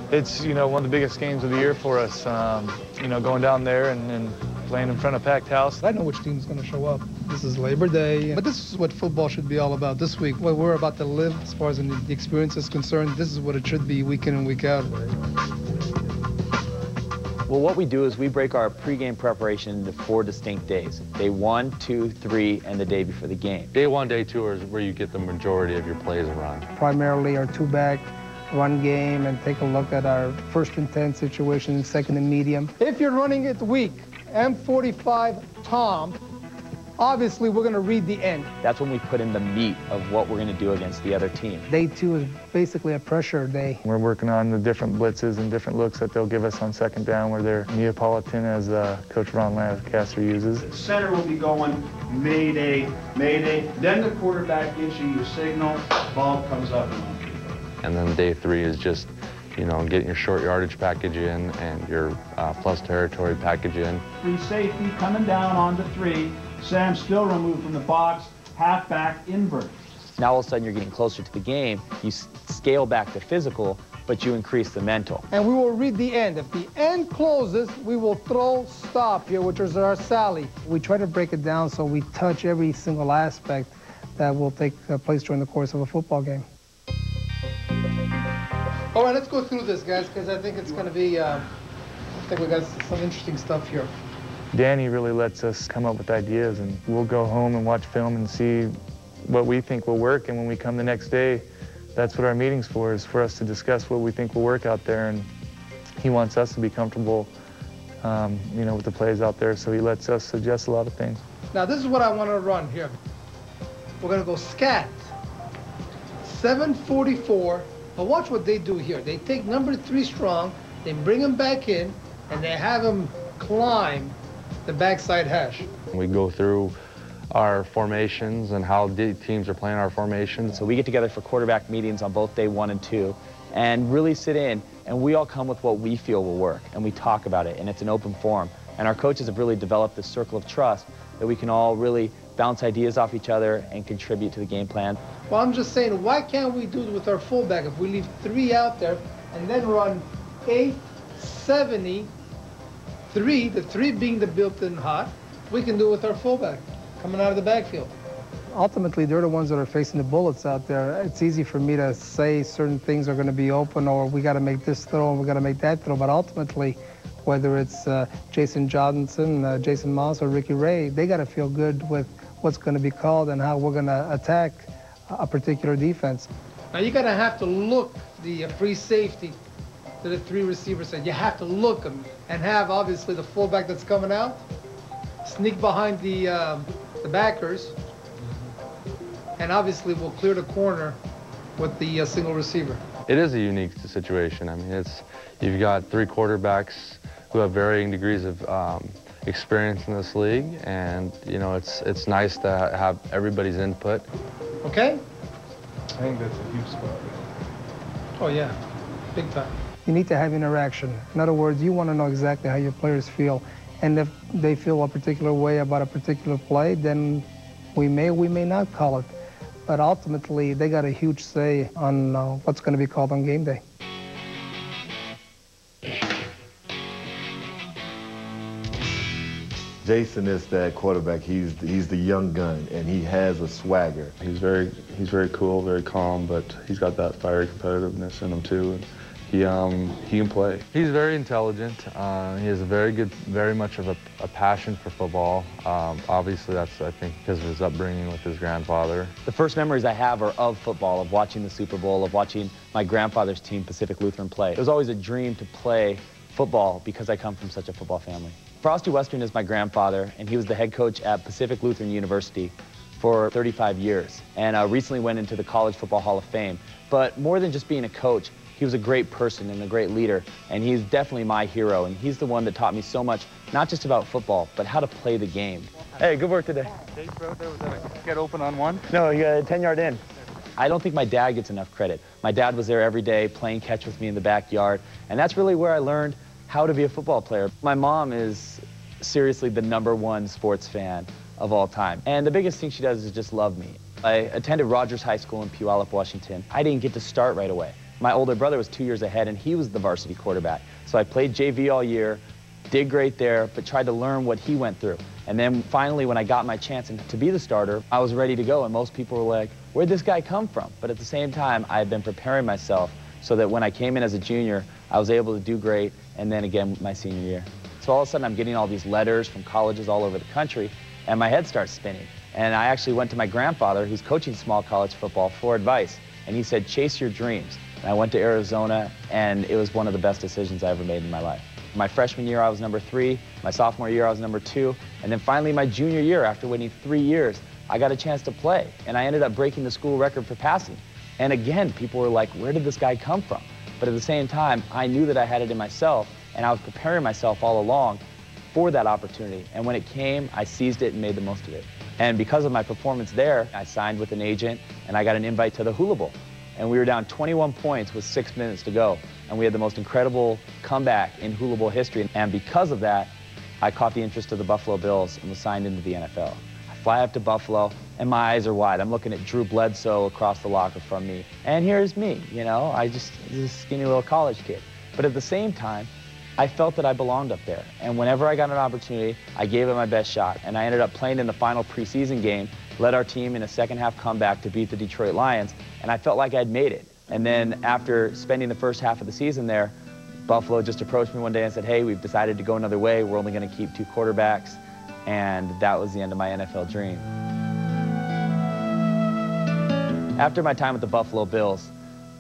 It's, one of the biggest games of the year for us, going down there and playing in front of a packed house. I know which team's going to show up. This is Labor Day, but this is what football should be all about this week. What we're about to live as far as the experience is concerned, this is what it should be week in and week out. Well, what we do is we break our pregame preparation into 4 distinct days. Day 1, 2, 3, and the day before the game. Day 1, day 2 is where you get the majority of your plays run. Primarily our two-back run game and take a look at our first and 10 situation, second and medium. If you're running it weak, M45 Tom, obviously we're going to read the end. That's when we put in the meat of what we're going to do against the other team. Day 2 is basically a pressure day. We're working on the different blitzes and different looks that they'll give us on second down where they're Neapolitan, as Coach Ron Lancaster uses. The center will be going Mayday, Mayday. Then the quarterback gives you your signal, ball comes up. And then day 3 is just, getting your short yardage package in and your plus territory package in. Free safety coming down onto 3. Sam still removed from the box, halfback invert. Now all of a sudden you're getting closer to the game. You scale back the physical, but you increase the mental. And we will read the end. If the end closes, we will throw stop here, which is our sally. We try to break it down so we touch every single aspect that will take place during the course of a football game. All right, let's go through this, guys, because I think it's going to be, I think we got some interesting stuff here. Danny really lets us come up with ideas, and we'll go home and watch film and see what we think will work. And when we come the next day, that's what our meeting's for, is for us to discuss what we think will work out there. And he wants us to be comfortable, with the plays out there, so he lets us suggest a lot of things. Now, this is what I want to run here. We're going to go scat, 744. But watch what they do here. They take number 3 strong, they bring him back in, and they have him climb the backside hash. We go through our formations and how teams are playing our formations. So we get together for quarterback meetings on both day 1 and 2 and really sit in, and we all come with what we feel will work, and we talk about it, and it's an open forum. And our coaches have really developed this circle of trust that we can all really bounce ideas off each other and contribute to the game plan. Well, I'm just saying, why can't we do it with our fullback? If we leave 3 out there and then run 8-70-3, the 3 being the built-in hot, we can do it with our fullback coming out of the backfield. Ultimately, they're the ones that are facing the bullets out there. It's easy for me to say certain things are going to be open, or we got to make this throw and we got to make that throw, but ultimately, whether it's Jason Johnson, Jason Moss, or Ricky Ray, they got to feel good with what's going to be called and how we're going to attack a particular defense. Now, you're going to have to look the free safety to the 3 receivers. You have to look them and have, obviously, the fullback that's coming out, sneak behind the backers, and obviously we'll clear the corner with the single receiver. It is a unique situation. I mean, you've got 3 quarterbacks who have varying degrees of experience in this league, and it's nice to have everybody's input. Okay? I think that's a huge spot. Oh yeah, big time. You need to have interaction. In other words, you want to know exactly how your players feel, and if they feel a particular way about a particular play, then we may not call it. But ultimately, they got a huge say on what's going to be called on game day. Jason is that quarterback. He's the young gun, and he has a swagger. He's very cool, very calm, but he's got that fiery competitiveness in him too. And he can play. He's very intelligent. He has very much of a passion for football. Obviously, that's, I think, because of his upbringing with his grandfather. The first memories I have are of football, of watching the Super Bowl, of watching my grandfather's team, Pacific Lutheran, play. It was always a dream to play football because I come from such a football family. Frosty Western is my grandfather, and he was the head coach at Pacific Lutheran University for 35 years, and recently went into the College Football Hall of Fame. But more than just being a coach, he was a great person and a great leader, and he's definitely my hero, and he's the one that taught me so much, not just about football, but how to play the game. Hey, good work today. Thanks, bro. Was that a get open on 1? No, you got a 10-yard in. I don't think my dad gets enough credit. My dad was there every day playing catch with me in the backyard, and that's really where I learned how to be a football player. My mom is seriously the #1 sports fan of all time, and the biggest thing she does is just love me. I attended Rogers High School in Puyallup, Washington. I didn't get to start right away. My older brother was 2 years ahead, and he was the varsity quarterback. So I played JV all year, did great there, but tried to learn what he went through. And then finally, when I got my chance to be the starter, I was ready to go, and most people were like, where'd this guy come from? But at the same time, I had been preparing myself so that when I came in as a junior, I was able to do great, and then again, my senior year. So all of a sudden, I'm getting all these letters from colleges all over the country, and my head starts spinning. And I actually went to my grandfather, who's coaching small college football, for advice. And he said, chase your dreams. And I went to Arizona, and it was one of the best decisions I ever made in my life. My freshman year, I was number 3. My sophomore year, I was number 2. And then finally, my junior year, after waiting 3 years, I got a chance to play. And I ended up breaking the school record for passing. And again, people were like, where did this guy come from? But at the same time, I knew that I had it in myself, and I was preparing myself all along for that opportunity. And when it came, I seized it and made the most of it. And because of my performance there, I signed with an agent, and I got an invite to the Hula Bowl. And we were down 21 points with 6 minutes to go. And we had the most incredible comeback in Hula Bowl history. And because of that, I caught the interest of the Buffalo Bills and was signed into the NFL. I fly up to Buffalo, and my eyes are wide. I'm looking at Drew Bledsoe across the locker from me. And here's me, you know, this skinny little college kid. But at the same time, I felt that I belonged up there. And whenever I got an opportunity, I gave it my best shot. And I ended up playing in the final preseason game, led our team in a second-half comeback to beat the Detroit Lions, and I felt like I'd made it. And then after spending the first half of the season there, Buffalo just approached me one day and said, hey, we've decided to go another way. We're only going to keep 2 quarterbacks. And that was the end of my NFL dream. After my time with the Buffalo Bills,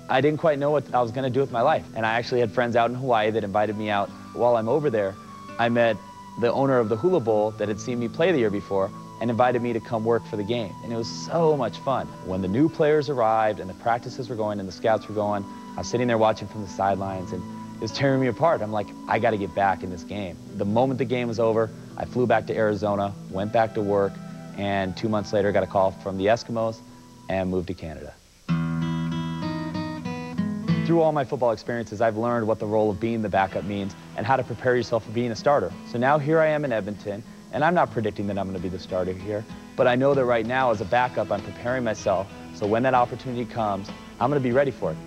I didn't quite know what I was going to do with my life. And I actually had friends out in Hawaii that invited me out. While I'm over there, I met the owner of the Hula Bowl that had seen me play the year before and invited me to come work for the game. And it was so much fun. When the new players arrived and the practices were going and the scouts were going, I was sitting there watching from the sidelines, and it was tearing me apart. I'm like, I got to get back in this game. The moment the game was over, I flew back to Arizona, went back to work, and 2 months later got a call from the Eskimos and moved to Canada. Through all my football experiences, I've learned what the role of being the backup means and how to prepare yourself for being a starter. So now here I am in Edmonton, and I'm not predicting that I'm going to be the starter here, but I know that right now as a backup, I'm preparing myself, so when that opportunity comes, I'm going to be ready for it.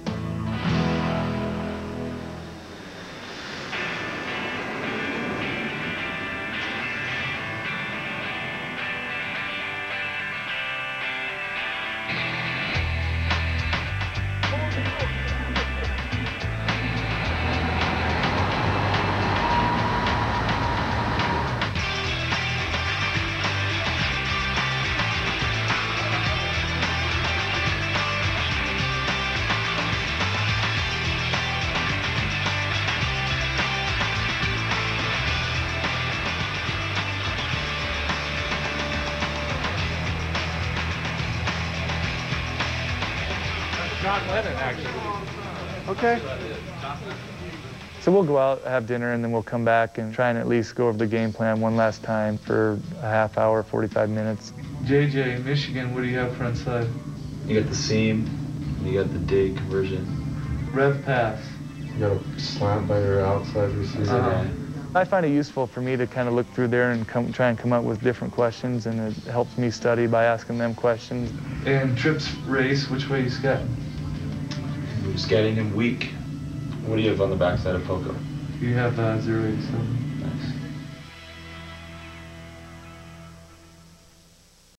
John Lennon, actually. Okay. So we'll go out, have dinner, and then we'll come back and try and at least go over the game plan one last time for a half hour, 45 minutes. JJ, in Michigan, what do you have front side? You got the seam, you got the dig conversion. Rev pass. You got a slant by your outside receiver. I find it useful for me to kind of look through there and try and come up with different questions, and it helps me study by asking them questions. And trips race, which way you scat? We're scatting him weak. What do you have on the backside of Poco? You have 087. Nice.